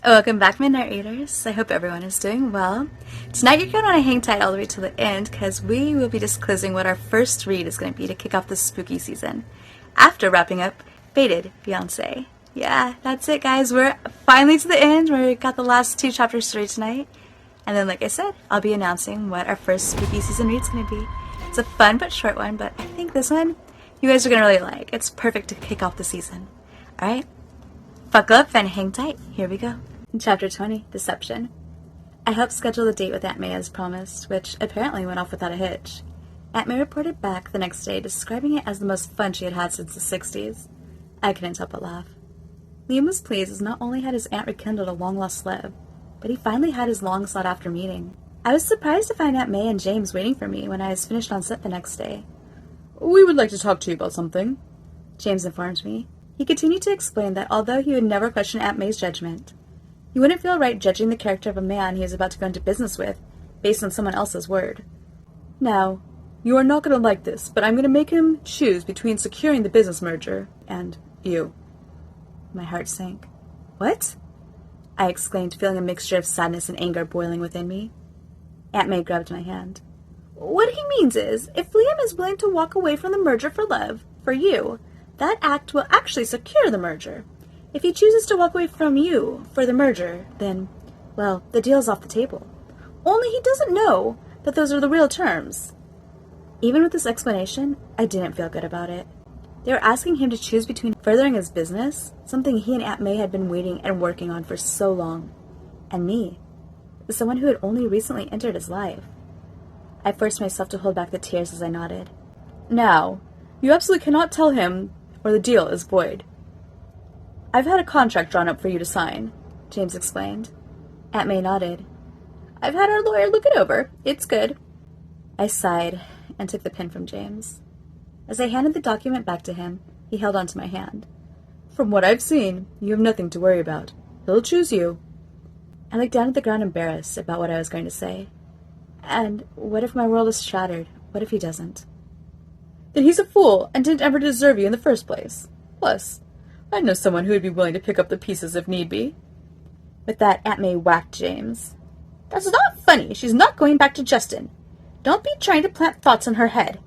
Welcome back, Midnight Readers. I hope everyone is doing well. Tonight you're going to want to hang tight all the way to the end because we will be disclosing what our first read is going to be to kick off the spooky season after wrapping up Fated Fiancee. Yeah, that's it, guys. We're finally to the end. We got the last 2 chapters to read tonight. And then, like I said, I'll be announcing what our first spooky season read is going to be. It's a fun but short one, but I think this one you guys are going to really like. It's perfect to kick off the season. Alright? Buckle up and hang tight. Here we go. Chapter 20, Deception. I helped schedule the date with Aunt May as promised, which apparently went off without a hitch. Aunt May reported back the next day, describing it as the most fun she had had since the 60s. I couldn't help but laugh. Liam was pleased as not only had his aunt rekindled a long-lost love, but he finally had his long-sought-after meeting. I was surprised to find Aunt May and James waiting for me when I was finished on set the next day. "We would like to talk to you about something," James informed me. He continued to explain that although he would never question Aunt May's judgment, he wouldn't feel right judging the character of a man he was about to go into business with based on someone else's word. "Now, you are not going to like this, but I'm going to make him choose between securing the business merger and you." My heart sank. What? I exclaimed, feeling a mixture of sadness and anger boiling within me. Aunt May grabbed my hand. What he means is, if Liam is willing to walk away from the merger for love, for you, that act will actually secure the merger. If he chooses to walk away from you for the merger, then, well, the deal's off the table. Only he doesn't know that those are the real terms. Even with this explanation, I didn't feel good about it. They were asking him to choose between furthering his business, something he and Aunt May had been waiting and working on for so long, and me, someone who had only recently entered his life. I forced myself to hold back the tears as I nodded. "Now, you absolutely cannot tell him or the deal is void. I've had a contract drawn up for you to sign," James explained. Aunt May nodded. "I've had our lawyer look it over. It's good." I sighed and took the pen from James. As I handed the document back to him, he held onto my hand. "From what I've seen, you have nothing to worry about. He'll choose you." I looked down at the ground embarrassed about what I was going to say. And what if my world is shattered? What if he doesn't? "Then he's a fool and didn't ever deserve you in the first place. Plus, I know someone who would be willing to pick up the pieces if need be." With that, Aunt May whacked James. "That's not funny. She's not going back to Justin. Don't be trying to plant thoughts in her head."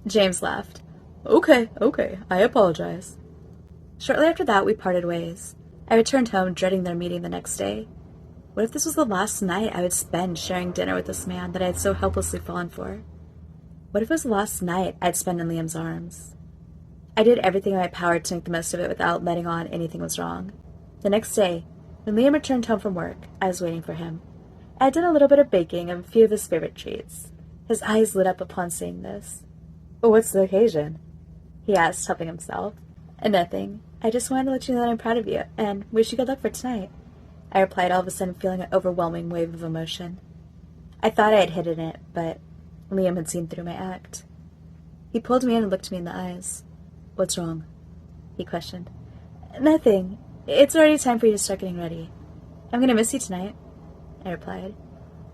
James laughed. Okay, I apologize." Shortly after that, we parted ways. I returned home, dreading their meeting the next day. What if this was the last night I would spend sharing dinner with this man that I had so helplessly fallen for? What if it was the last night I'd spend in Liam's arms? I did everything in my power to make the most of it without letting on anything was wrong. The next day, when Liam returned home from work, I was waiting for him. I had done a little bit of baking of a few of his favorite treats. His eyes lit up upon seeing this. "What's the occasion?" he asked, helping himself. "Nothing. I just wanted to let you know that I'm proud of you, and wish you good luck for tonight," I replied, all of a sudden feeling an overwhelming wave of emotion. I thought I had hidden it, but Liam had seen through my act. He pulled me in and looked me in the eyes. "What's wrong?" he questioned. "Nothing. It's already time for you to start getting ready. I'm going to miss you tonight," I replied.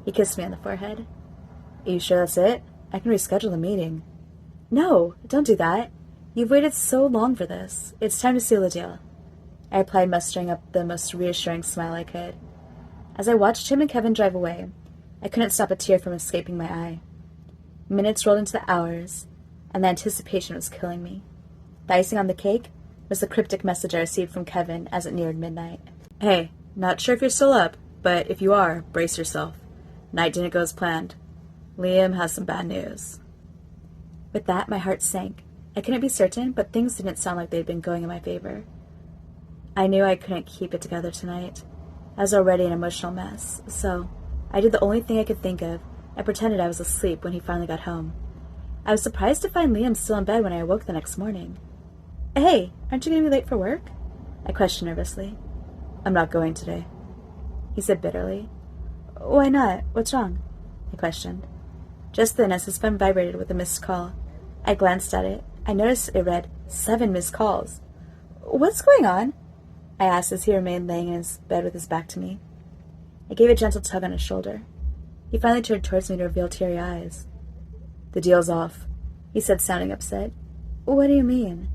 He kissed me on the forehead. "Are you sure that's it? I can reschedule the meeting." "No, don't do that. You've waited so long for this. It's time to seal the deal," I replied, mustering up the most reassuring smile I could. As I watched him and Kevin drive away, I couldn't stop a tear from escaping my eye. Minutes rolled into the hours, and the anticipation was killing me. The icing on the cake was the cryptic message I received from Kevin as it neared midnight. "Hey, not sure if you're still up, but if you are, brace yourself. Night didn't go as planned. Liam has some bad news." With that, my heart sank. I couldn't be certain, but things didn't sound like they'd been going in my favor. I knew I couldn't keep it together tonight. I was already an emotional mess, so I did the only thing I could think of and pretended I was asleep when he finally got home. I was surprised to find Liam still in bed when I awoke the next morning. "Hey, aren't you going to be late for work?" I questioned nervously. "I'm not going today," he said bitterly. "Why not? What's wrong?" I questioned. Just then, as his phone vibrated with a missed call, I glanced at it. I noticed it read 7 missed calls. "What's going on?" I asked as he remained laying in his bed with his back to me. I gave a gentle tug on his shoulder. He finally turned towards me to reveal teary eyes. "The deal's off," he said, sounding upset. "What do you mean?"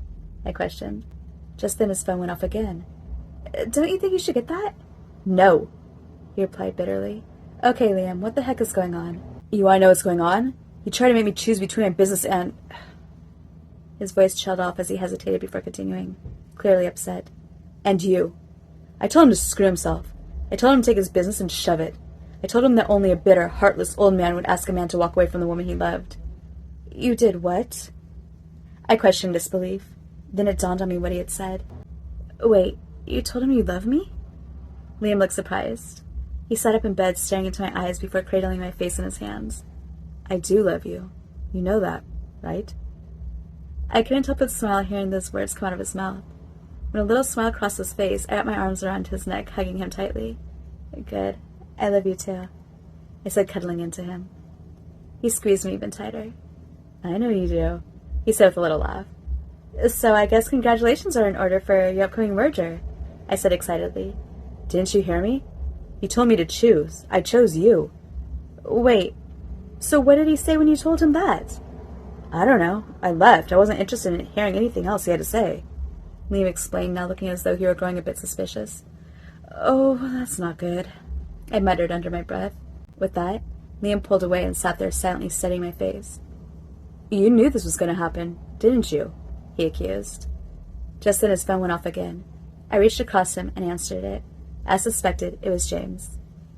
I questioned. Just then his phone went off again. "Don't you think you should get that?" No, he replied bitterly. Okay, Liam, what the heck is going on? You want to know what's going on? You try to make me choose between my business and... His voice trailed off as he hesitated before continuing, clearly upset. And you. I told him to screw himself. I told him to take his business and shove it. I told him that only a bitter, heartless old man would ask a man to walk away from the woman he loved. You did what? I questioned disbelief. Then it dawned on me what he had said. Wait, you told him you loved me? Liam looked surprised. He sat up in bed, staring into my eyes before cradling my face in his hands. I do love you. You know that, right? I couldn't help but smile hearing those words come out of his mouth. When a little smile crossed his face, I wrapped my arms around his neck, hugging him tightly. Good. I love you too, I said, cuddling into him. He squeezed me even tighter. I know you do, he said with a little laugh. So I guess congratulations are in order for your upcoming merger, I said excitedly. Didn't you hear me? You told me to choose. I chose you. Wait, so what did he say when you told him that? I don't know. I left. I wasn't interested in hearing anything else he had to say, Liam explained, now looking as though he were growing a bit suspicious. Oh, that's not good, I muttered under my breath. With that, Liam pulled away and sat there silently studying my face. You knew this was going to happen, didn't you? He accused. Just then his phone went off again. I reached across him and answered it. As suspected, it was James.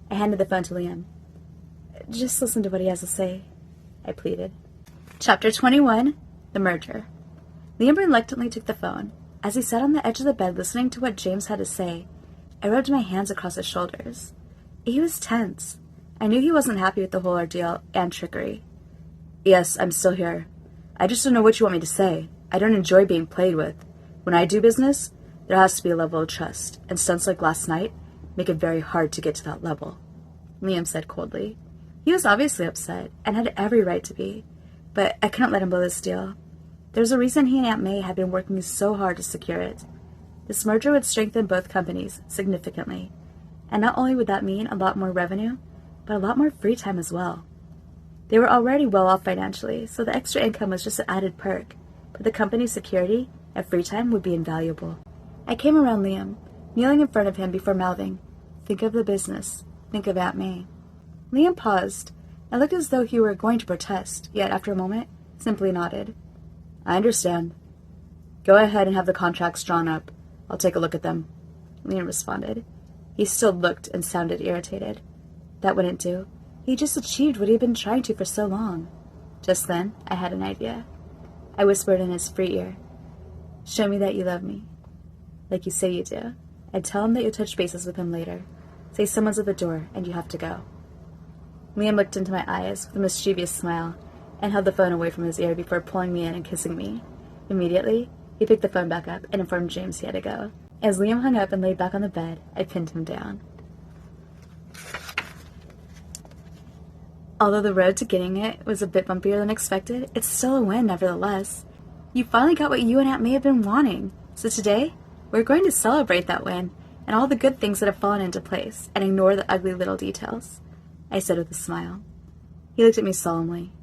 I handed the phone to Liam. Just listen to what he has to say, I pleaded. Chapter 21, The Merger. Liam reluctantly took the phone. As he sat on the edge of the bed listening to what James had to say, I rubbed my hands across his shoulders. He was tense. I knew he wasn't happy with the whole ordeal and trickery. Yes, I'm still here. I just don't know what you want me to say. I don't enjoy being played with. When I do business, there has to be a level of trust, and stunts like last night make it very hard to get to that level, Liam said coldly. He was obviously upset, and had every right to be, but I couldn't let him blow this deal. There's a reason he and Aunt May had been working so hard to secure it. This merger would strengthen both companies significantly, and not only would that mean a lot more revenue, but a lot more free time as well. They were already well off financially, so the extra income was just an added perk, but the company's security and free time would be invaluable. I came around Liam, kneeling in front of him before mouthing, Think of the business. Think of Aunt May. Liam paused and looked as though he were going to protest, yet after a moment, simply nodded. I understand. Go ahead and have the contracts drawn up. I'll take a look at them, Liam responded. He still looked and sounded irritated. That wouldn't do. He just achieved what he had been trying to for so long. Just then, I had an idea. I whispered in his free ear. Show me that you love me. Like you say you do. And tell him that you'll touch bases with him later. Say someone's at the door and you have to go. Liam looked into my eyes with a mischievous smile and held the phone away from his ear before pulling me in and kissing me. Immediately, he picked the phone back up and informed James he had to go. As Liam hung up and laid back on the bed, I pinned him down. Although the road to getting it was a bit bumpier than expected, it's still a win nevertheless. You finally got what you and Aunt May have been wanting. So today, we're going to celebrate that win and all the good things that have fallen into place and ignore the ugly little details, I said with a smile. He looked at me solemnly,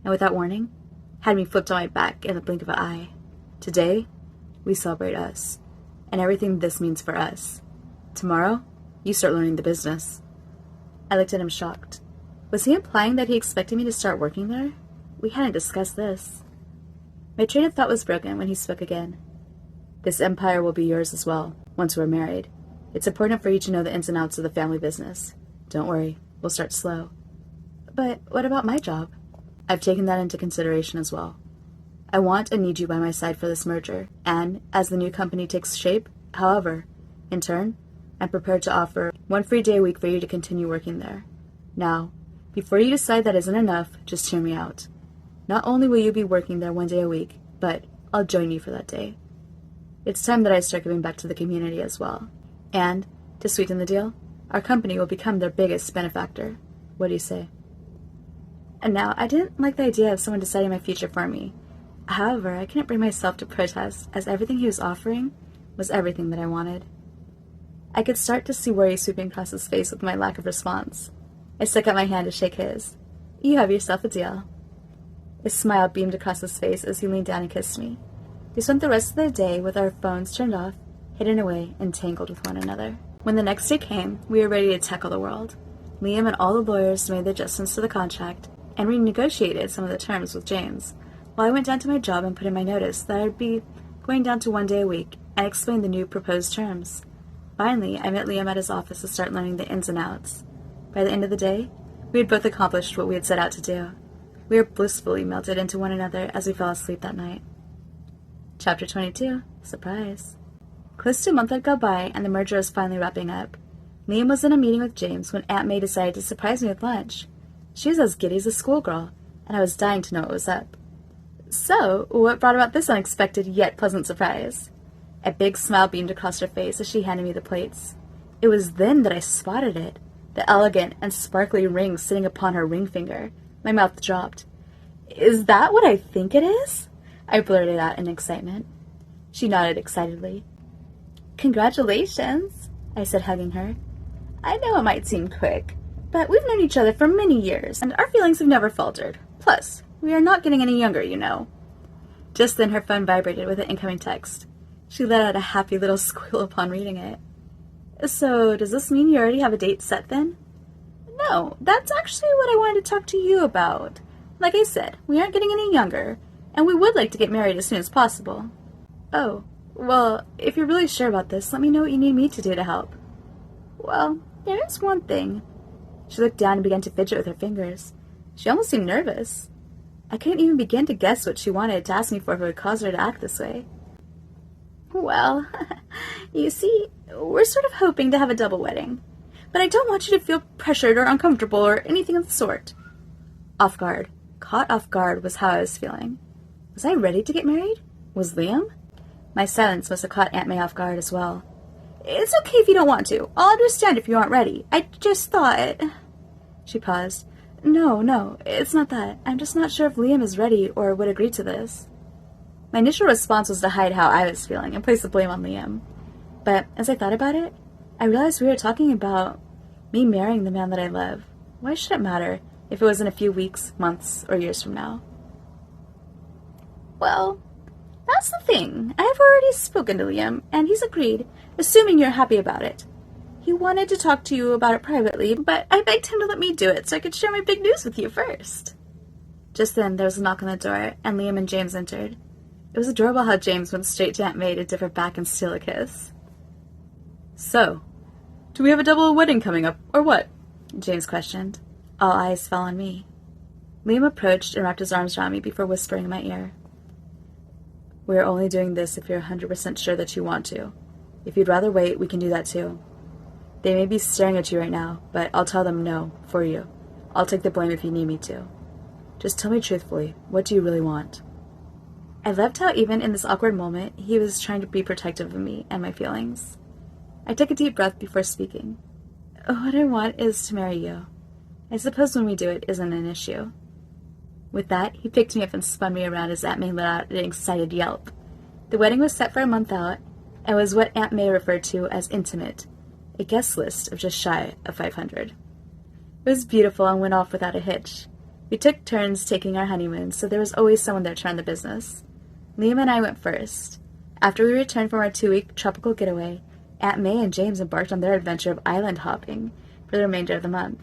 and without warning, had me flipped on my back in the blink of an eye. Today, we celebrate us, and everything this means for us. Tomorrow, you start learning the business. I looked at him shocked. Was he implying that he expected me to start working there? We hadn't discussed this. My train of thought was broken when he spoke again. This empire will be yours as well, once we're married. It's important for you to know the ins and outs of the family business. Don't worry, we'll start slow. But what about my job? I've taken that into consideration as well. I want and need you by my side for this merger, and as the new company takes shape, however, in turn, I'm prepared to offer 1 free day a week for you to continue working there. Now, before you decide that isn't enough, just hear me out. Not only will you be working there 1 day a week, but I'll join you for that day. It's time that I start giving back to the community as well. And, to sweeten the deal, our company will become their biggest benefactor. What do you say? And now, I didn't like the idea of someone deciding my future for me. However, I couldn't bring myself to protest, as everything he was offering was everything that I wanted. I could start to see worry sweeping across his face with my lack of response. I stuck out my hand to shake his. You have yourself a deal. A smile beamed across his face as he leaned down and kissed me. We spent the rest of the day with our phones turned off, hidden away, and tangled with one another. When the next day came, we were ready to tackle the world. Liam and all the lawyers made the adjustments to the contract and renegotiated some of the terms with James, while I went down to my job and put in my notice that I'd be going down to 1 day a week and explained the new proposed terms. Finally, I met Liam at his office to start learning the ins and outs. By the end of the day, we had both accomplished what we had set out to do. We were blissfully melted into one another as we fell asleep that night. Chapter 22. Surprise. Close to a month had gone by, and the merger was finally wrapping up. Liam was in a meeting with James when Aunt May decided to surprise me with lunch. She was as giddy as a schoolgirl, and I was dying to know what was up. So, what brought about this unexpected yet pleasant surprise? A big smile beamed across her face as she handed me the plates. It was then that I spotted it, the elegant and sparkly ring sitting upon her ring finger. My mouth dropped. "Is that what I think it is?" I blurted out in excitement. She nodded excitedly. "Congratulations," I said, hugging her. "I know it might seem quick, but we've known each other for many years, and our feelings have never faltered. Plus, we are not getting any younger, you know." Just then her phone vibrated with an incoming text. She let out a happy little squeal upon reading it. "So, does this mean you already have a date set then?" "No, that's actually what I wanted to talk to you about. Like I said, we aren't getting any younger, and we would like to get married as soon as possible." "Oh, well, if you're really sure about this, let me know what you need me to do to help." "Well, there is one thing." She looked down and began to fidget with her fingers. She almost seemed nervous. I couldn't even begin to guess what she wanted to ask me for if it would cause her to act this way. "Well, you see, we're sort of hoping to have a double wedding. But I don't want you to feel pressured or uncomfortable or anything of the sort." Off guard. Caught off guard was how I was feeling. Was I ready to get married? Was Liam? My silence must have caught Aunt May off guard as well. "It's okay if you don't want to. I'll understand if you aren't ready. I just thought—" She paused. No, it's not that. I'm just not sure if Liam is ready or would agree to this." My initial response was to hide how I was feeling and place the blame on Liam. But as I thought about it, I realized we were talking about me marrying the man that I love. Why should it matter if it was in a few weeks, months, or years from now? "Well, that's the thing. I have already spoken to Liam, and he's agreed, assuming you're happy about it. He wanted to talk to you about it privately, but I begged him to let me do it so I could share my big news with you first." Just then, there was a knock on the door, and Liam and James entered. It was adorable how James went straight to Aunt May to dip her back and steal a kiss. "So, do we have a double wedding coming up, or what?" James questioned. All eyes fell on me. Liam approached and wrapped his arms around me before whispering in my ear. "We are only doing this if you're 100% sure that you want to. If you'd rather wait, we can do that too. They may be staring at you right now, but I'll tell them no, for you. I'll take the blame if you need me to. Just tell me truthfully, what do you really want?" I loved how even in this awkward moment, he was trying to be protective of me and my feelings. I took a deep breath before speaking. "What I want is to marry you. I suppose when we do it isn't an issue." With that, he picked me up and spun me around as Aunt May let out an excited yelp. The wedding was set for a month out, and was what Aunt May referred to as intimate, a guest list of just shy of 500. It was beautiful and went off without a hitch. We took turns taking our honeymoon, so there was always someone there to run the business. Liam and I went first. After we returned from our 2-week tropical getaway, Aunt May and James embarked on their adventure of island hopping for the remainder of the month.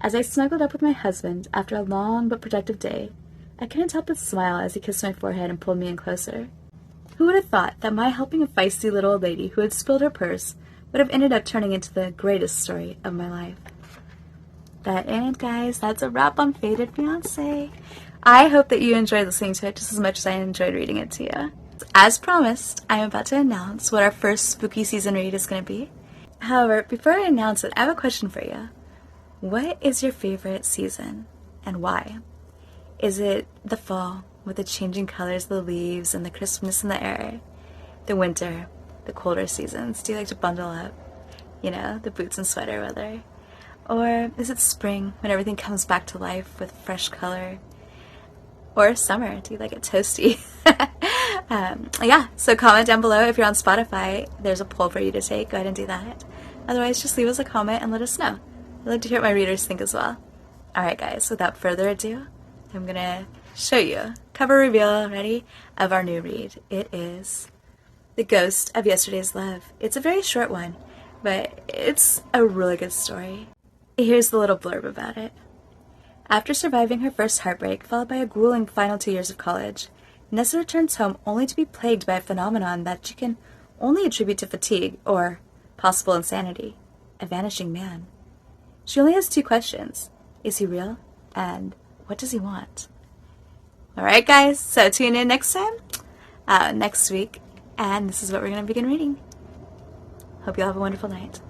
As I snuggled up with my husband after a long but productive day, I couldn't help but smile as he kissed my forehead and pulled me in closer. Who would have thought that my helping a feisty little old lady who had spilled her purse would have ended up turning into the greatest story of my life? And guys, that's a wrap on Fated Fiancee. I hope that you enjoyed listening to it just as much as I enjoyed reading it to you. As promised, I am about to announce what our first spooky season read is going to be. However, before I announce it, I have a question for you. What is your favorite season, and why? Is it the fall, with the changing colors of the leaves and the crispness in the air? The winter, the colder seasons? Do you like to bundle up? You know, the boots and sweater weather? Or is it spring, when everything comes back to life with fresh color? Or summer? Do you like it toasty? Yeah, so comment down below if you're on Spotify. There's a poll for you to take. Go ahead and do that. Otherwise, just leave us a comment and let us know. I'd like to hear what my readers think as well. Alright guys, without further ado, I'm gonna show you cover reveal, ready, of our new read. It is The Ghost of Yesterday's Love. It's a very short one, but it's a really good story. Here's the little blurb about it. After surviving her first heartbreak, followed by a grueling final 2 years of college, Nessa returns home only to be plagued by a phenomenon that she can only attribute to fatigue or possible insanity: a vanishing man. She only has 2 questions. Is he real? And what does he want? Alright guys, so tune in next time, next week, and this is what we're going to begin reading. Hope you all have a wonderful night.